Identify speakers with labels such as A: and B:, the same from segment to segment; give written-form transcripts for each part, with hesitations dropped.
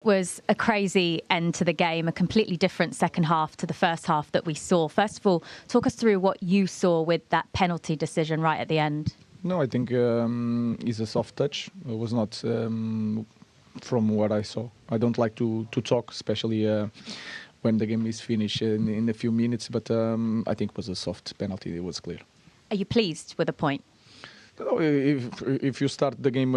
A: was a crazy end to the game, a completely different second half to the first half that we saw. First of all, talk us through what you saw with that penalty decision right at the end.
B: No, I think it's a soft touch. It was not from what I saw. I don't like to talk, especially when the game is finished in a few minutes, but I think it was a soft penalty. It was clear.
A: Are you pleased with the point?
B: If you start the game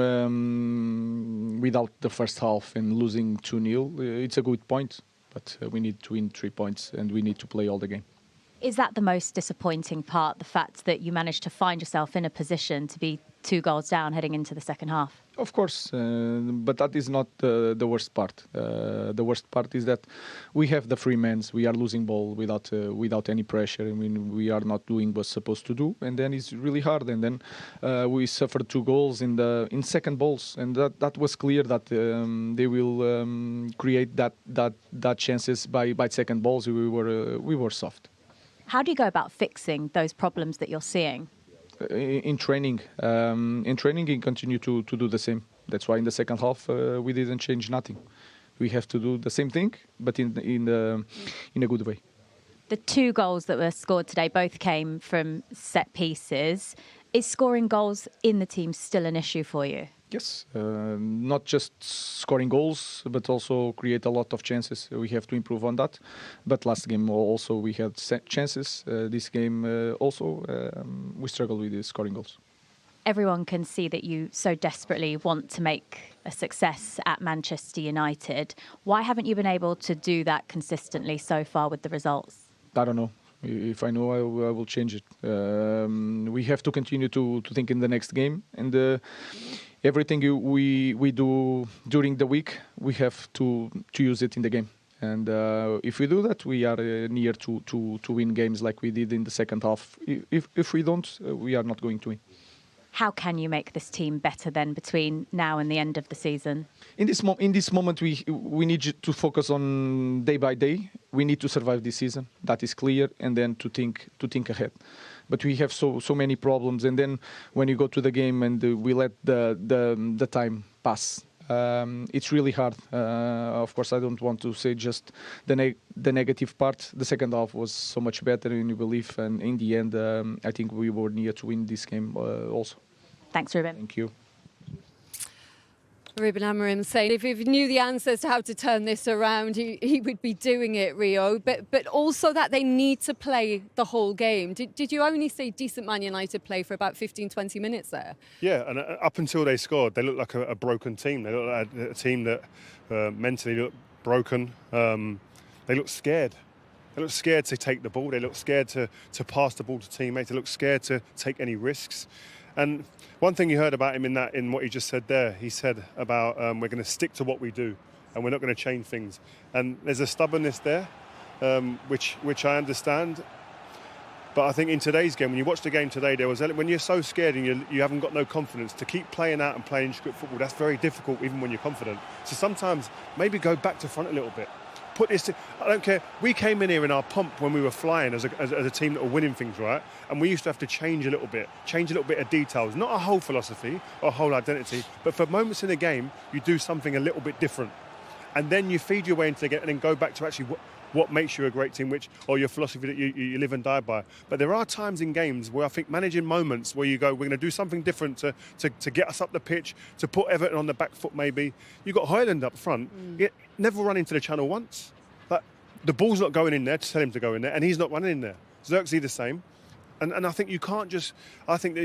B: without the first half and losing 2-0, it's a good point. But we need to win 3 points and we need to play all the game.
A: Is that the most disappointing part, the fact that you managed to find yourself in a position to be 2 goals down heading into the second half?
B: Of course, but that is not the worst part. The worst part is that we have the free men. We are losing ball without any pressure. I mean, we are not doing what's supposed to do, and then it's really hard. And then we suffered 2 goals in second balls, and that was clear that they will create that chances by second balls. We were soft.
A: How do you go about fixing those problems that you're seeing?
B: In training, we continue to do the same. That's why in the second half we didn't change nothing. We have to do the same thing, but in a good way.
A: The 2 goals that were scored today both came from set pieces. Is scoring goals in the team still an issue for you?
B: Yes, not just scoring goals, but also create a lot of chances. We have to improve on that. But last game also we had chances. This game also we struggle with scoring goals.
A: Everyone can see that you so desperately want to make a success at Manchester United. Why haven't you been able to do that consistently so far with the results?
B: I don't know. If I know, I will change it. We have to continue to think in the next game, and everything we do during the week, we have to use it in the game. And if we do that, we are near to win games like we did in the second half. If we don't, we are not going to win.
A: How can you make this team better then between now and the end of the season?
B: In this moment, we need to focus on day by day. We need to survive this season. That is clear, and then to think ahead. But we have so many problems, and then when you go to the game and we let the time pass, it's really hard. Of course, I don't want to say just the negative part. The second half was so much better, and you believe, and in the end, I think we were near to win this game also.
A: Thanks, Ruben.
B: Thank you.
C: Ruben Amorim saying if he knew the answers to how to turn this around, he would be doing it, Rio. But also that they need to play the whole game. Did you only see decent Man United play for about 15, 20 minutes there?
D: Yeah, and up until they scored, they looked like a broken team. They looked like a team that mentally looked broken. They looked scared. They looked scared to take the ball. They looked scared to pass the ball to teammates. They looked scared to take any risks. And one thing you heard about him in what he just said there, he said about we're going to stick to what we do and we're not going to change things. And there's a stubbornness there, which I understand. But I think in today's game, when you watch the game today, when you're so scared and you haven't got no confidence, to keep playing out and playing script football, that's very difficult even when you're confident. So sometimes maybe go back to front a little bit. I don't care. We came in here in our pomp when we were flying as a team that were winning things, right? And we used to have to change a little bit of details. Not a whole philosophy or a whole identity, but for moments in the game, you do something a little bit different. And then you feed your way into the game and then go back to actually what makes you a great team, or your philosophy that you live and die by. But there are times in games where I think managing moments where you go, we're going to do something different to get us up the pitch, to put Everton on the back foot maybe. You've got Højlund up front. Never run into the channel once. But the ball's not going in there to tell him to go in there, and he's not running in there. Xerxes the same. And I think you can't just... I think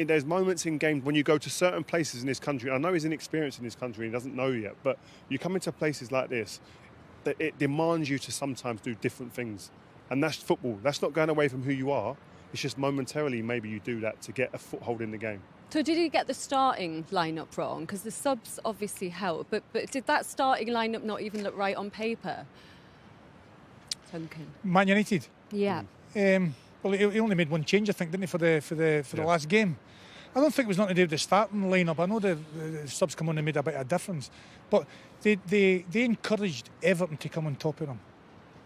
D: there's moments in games when you go to certain places in this country. I know he's inexperienced in this country, he doesn't know yet, but you come into places like this, that it demands you to sometimes do different things. And that's football. That's not going away from who you are. It's just momentarily maybe you do that to get a foothold in the game.
C: So did he get the starting lineup wrong? Because the subs obviously help, but did that starting lineup not even look right on paper? Duncan.
E: Man United?
C: Yeah.
E: Well, he only made one change, I think, didn't he, for the last game? I don't think it was nothing to do with the starting lineup. I know the subs come on and made a bit of a difference, but they encouraged Everton to come on top of them.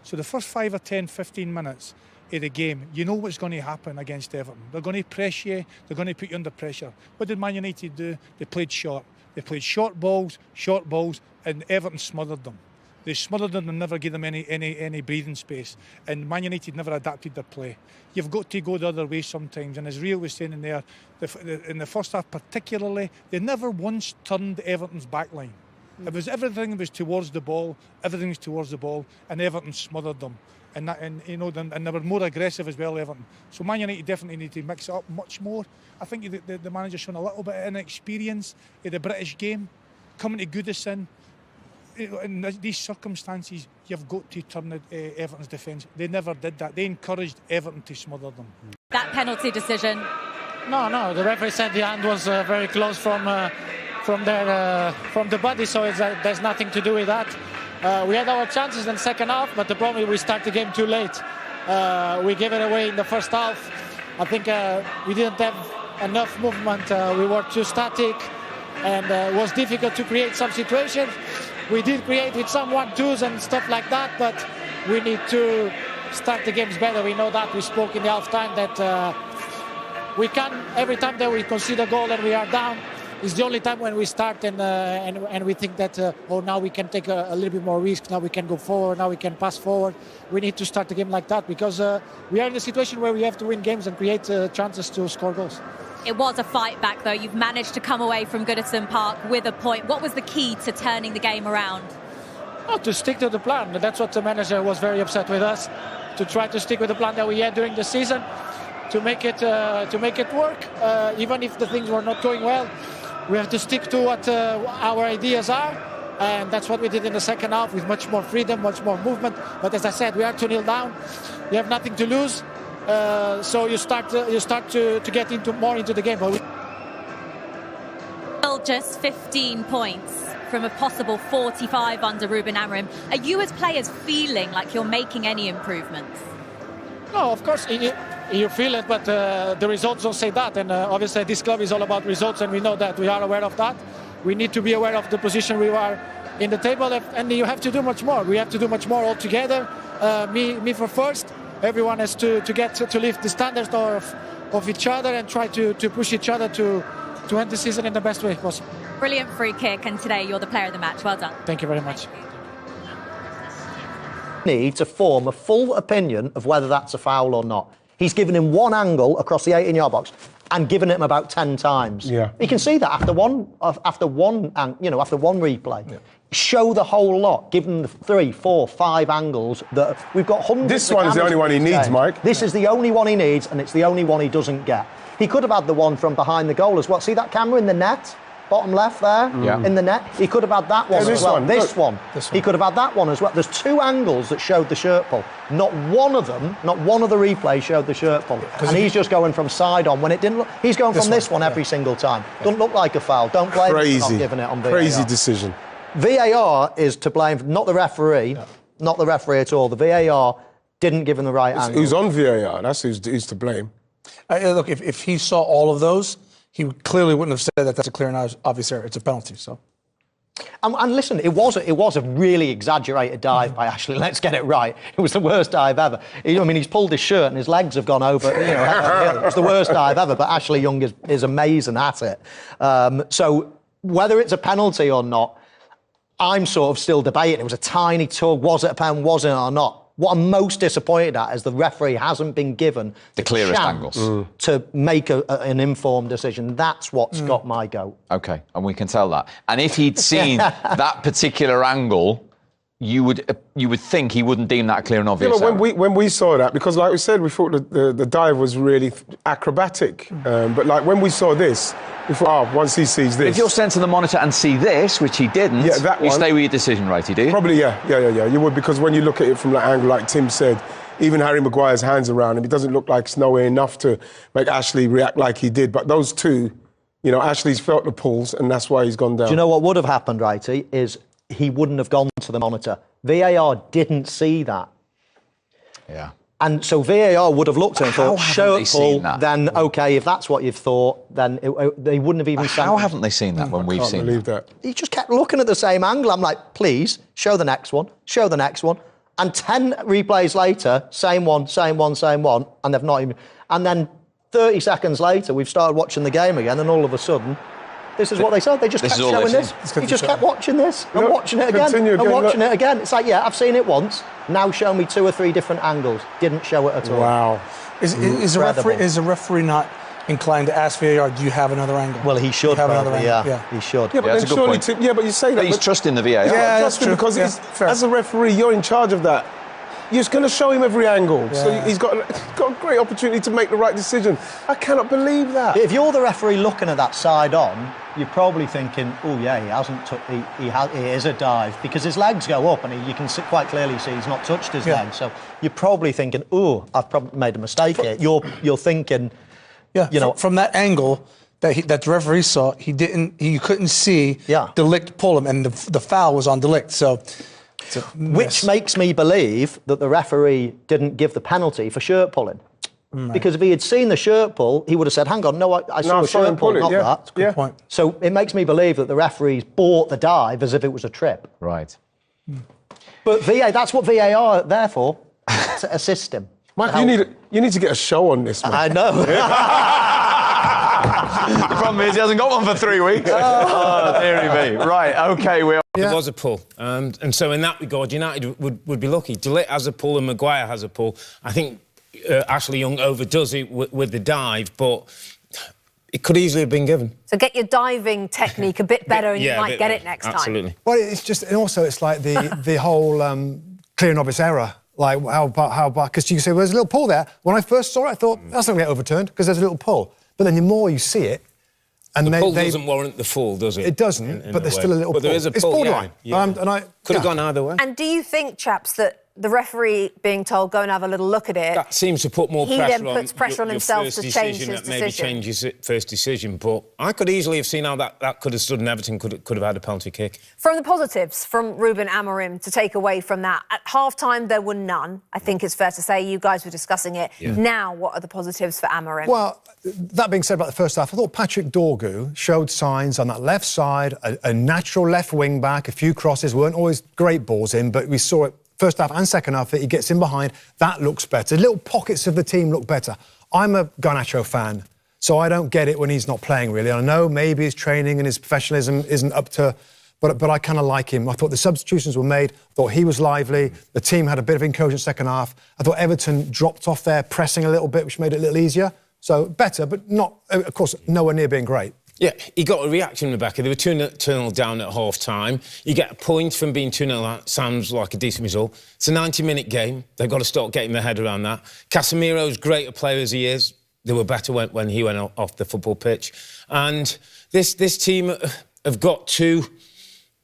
E: So the first 5 or 10, 15 minutes of the game, you know what's going to happen against Everton. They're going to press you. They're going to put you under pressure. What did Man United do? They played short. They played short balls, and Everton smothered them. They smothered them and never gave them any breathing space. And Man United never adapted their play. You've got to go the other way sometimes. And as Rio was saying in there, in the first half particularly, they never once turned Everton's back line. Everything was towards the ball, and Everton smothered them. And they were more aggressive as well, Everton. So Man United definitely need to mix it up much more. I think the manager's shown a little bit of inexperience in the British game, coming to Goodison. In these circumstances, you've got to turn Everton's defence. They never did that. They encouraged Everton to smother them.
A: That penalty decision.
F: No. The referee said the hand was very close from the body, so there's nothing to do with that. We had our chances in the second half, but the problem is we start the game too late. We gave it away in the first half. I think we didn't have enough movement. We were too static, and it was difficult to create some situations. We did create with some 1-2s and stuff like that, but we need to start the games better. We know that. We spoke in the half-time that we can, every time that we concede a goal and we are down, it's the only time when we start and we think that, now we can take a little bit more risk, now we can go forward, now we can pass forward. We need to start the game like that because we are in a situation where we have to win games and create chances to score goals.
A: It was a fight back, though. You've managed to come away from Goodison Park with a point. What was the key to turning the game around?
F: Oh, to stick to the plan. That's what the manager was very upset with us. To try to stick with the plan that we had during the season, to make it work. Even if the things were not going well, we have to stick to what our ideas are. And that's what we did in the second half with much more freedom, much more movement. But as I said, we are 2-0 down. You have nothing to lose. So you start to get more into the game. But
A: Still just 15 points from a possible 45 under Ruben Amorim. Are you as players feeling like you're making any improvements?
F: No, of course you feel it, but the results don't say that. And obviously this club is all about results, and we know that. We are aware of that. We need to be aware of the position we are in the table, and you have to do much more. We have to do much more all together. Me for first. Everyone has to lift the standards of each other and try to push each other to end the season in the best way possible.
A: Brilliant free kick, and today you're the player of the match. Well done.
F: Thank you very much.
G: Need to form a full opinion of whether that's a foul or not. He's given him one angle across the 18-yard box and given it him about 10 times.
H: Yeah.
G: You can see that after one replay. Yeah. Show the whole lot. Give them the 3, 4, 5 angles that we've got hundreds.
H: This one's the only one he needs, Mike.
G: This is the only one he needs, and it's the only one he doesn't get. He could have had the one from behind the goal as well. See that camera in the net? Bottom left there, in the net. He could have had that one as well. This one. He could have had that one as well. There's 2 angles that showed the shirt pull. Not one of the replays showed the shirt pull. And he's just going from side on when it didn't look. He's going from this one every single time. Doesn't look like a foul. Don't blame him for not giving it on VAR.
H: Crazy decision.
G: VAR is to blame, not the referee. Not the referee at all. The VAR didn't give him the right angle.
H: Who's on VAR? That's who's to blame.
I: Look, if he saw all of those, he clearly wouldn't have said that that's a clear and obvious error. It's a penalty, so.
G: And listen, it was a really exaggerated dive by Ashley. Let's get it right. It was the worst dive ever. He's pulled his shirt and his legs have gone over. It was the worst dive ever. But Ashley Young is amazing at it. So whether it's a penalty or not, I'm sort of still debating. It was a tiny tug. Was it a pen? Was it or not? What I'm most disappointed at is the referee hasn't been given
J: the clearest angles
G: to make an informed decision. That's what's got my goat.
J: OK, and we can tell that. And if he'd seen that particular angle, you would think he wouldn't deem that clear and obvious.
H: When we saw that, because like we said, we thought the dive was really acrobatic. But like when we saw this, we thought, once he sees this.
J: If you're sent to the monitor and see this, which he didn't, you stay with your decision, righty, do you?
H: Probably, yeah. You would, because when you look at it from that angle, like Tim said, even Harry Maguire's hands around him, it doesn't look like it's nowhere enough to make Ashley react like he did. But those two, Ashley's felt the pulls, and that's why he's gone down.
G: Do you know what would have happened, righty, is he wouldn't have gone to the monitor. VAR didn't see that.
J: Yeah.
G: And so VAR would have looked at it and thought, shirt pull, then, OK, if that's what you've thought, then they wouldn't have even sent.
J: How haven't they seen that when we've seen it?
H: I can't believe that.
G: He just kept looking at the same angle. I'm like, please, show the next one, show the next one. And 10 replays later, same one, and they've not even... And then 30 seconds later, we've started watching the game again, and all of a sudden, This is what they said. They just kept showing this. He just kept watching this and watching it again and watching it again. It's like, yeah, I've seen it once. Now show me 2 or 3 different angles. Didn't show it at all.
H: Wow.
I: Is a referee not inclined to ask VAR, do you have another angle?
G: Well, he should have another angle. Yeah, he should.
H: Yeah, but then surely, but you say that.
J: He's trusting the VAR.
H: Yeah, that's true. Because as a referee, you're in charge of that. You're going to show him every angle. Yeah. So he's got a great opportunity to make the right decision. I cannot believe that.
G: If you're the referee looking at that side on, you're probably thinking, oh, yeah, he hasn't he is a dive, because his legs go up and you can quite clearly see he's not touched his legs. So you're probably thinking, oh, I've probably made a mistake here. You're thinking...
I: Yeah, you know, from that angle that the referee saw, you couldn't see De Ligt pull him, and the foul was on De Ligt. So,
G: which makes me believe that the referee didn't give the penalty for shirt pulling. Right. Because if he had seen the shirt pull, he would have said, hang on, no, I saw a shirt pull, not that.
I: That's a good point.
G: So it makes me believe that the referees bought the dive as if it was a trip.
J: Right.
G: But that's what VAR are there for, to assist him.
H: Mike, you need to get a show on this, man.
G: I know.
J: The problem is he hasn't got one for 3 weeks. Oh, dearie me. Right, OK,
K: There was a pull. And so in that regard, United would be lucky. De Ligt has a pull and Maguire has a pull. I think Ashley Young overdoes it with the dive, but it could easily have been given.
L: So get your diving technique a bit better and you might get it next time.
K: Absolutely.
M: Well, it's just... And also, it's like the whole clearing of its error. Like, how about... Because you can say, well, there's a little pull there. When I first saw it, I thought, that's not going to get overturned, because there's a little pull. But then the more you see it... And
K: the pull doesn't warrant the fall, does it?
M: It doesn't, but there's still a little pull.
K: But there is a pull,
M: It's borderline.
K: Yeah. Could have gone either way.
L: And do you think, chaps, that the referee being told, go and have a little look at it...
K: That seems to put more pressure on...
L: He then puts pressure on himself to change his decision.
K: Maybe change his first decision, but I could easily have seen how that could have stood and Everton could have had a penalty kick.
L: From the positives from Ruben Amorim to take away from that, at half-time there were none. I think it's fair to say you guys were discussing it. Yeah. Now, what are the positives for Amorim?
M: Well, that being said about the first half, I thought Patrick Dorgu showed signs on that left side, a natural left wing-back, a few crosses, weren't always great balls in, but we saw it first half and second half that he gets in behind. That looks better. Little pockets of the team look better. I'm a Garnacho fan, so I don't get it when he's not playing, really. I know maybe his training and his professionalism isn't up to... But I kind of like him. I thought the substitutions were made. I thought he was lively. The team had a bit of encouragement second half. I thought Everton dropped off there, pressing a little bit, which made it a little easier. So better, but not, of course, nowhere near being great.
K: Yeah, he got a reaction, Rebecca. They were 2-0 down at half-time. You get a point from being 2-0, that sounds like a decent result. It's a 90-minute game. They've got to start getting their head around that. Casemiro's great a player as he is. They were better when he went off the football pitch. And this team have got to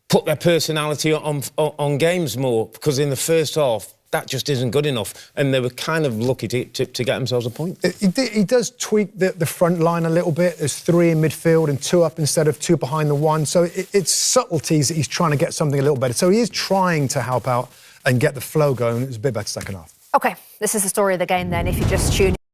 K: put their personality on games more, because in the first half, that just isn't good enough. And they were kind of lucky to get themselves a point.
M: He does tweak the front line a little bit. There's 3 in midfield and 2 up instead of 2 behind the 1. So it's subtleties that he's trying to get something a little better. So he is trying to help out and get the flow going. It was a bit better second half.
L: OK, this is the story of the game then, if you just tune in.